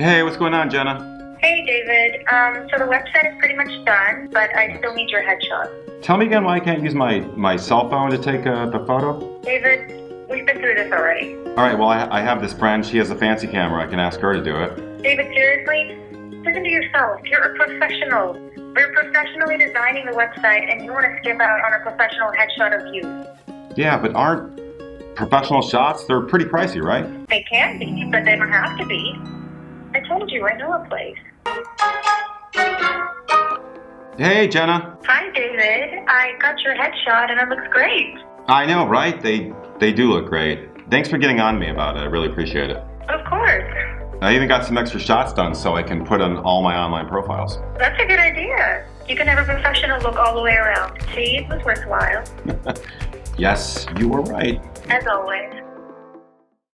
Hey, what's going on, Jenna? Hey, David. So the website is pretty much done, but I still need your headshot. Tell me again why I can't use my cell phone to take the photo? David, we've been through this already. All right, well, I have this friend. She has a fancy camera. I can ask her to do it. David, seriously? Listen to yourself. You're a professional. We're professionally designing the website, and you want to skip out on a professional headshot of you. Yeah, but aren't professional shots, they're pretty pricey, right? They can be, but they don't have to be. I told you, I know a place. Hey, Jenna. Hi, David. I got your headshot, and it looks great. I know, right? They do look great. Thanks for getting on me about it. I really appreciate it. Of course. I even got some extra shots done so I can put on all my online profiles. That's a good idea. You can have a professional look all the way around. See, it was worthwhile. Yes, you were right. As always.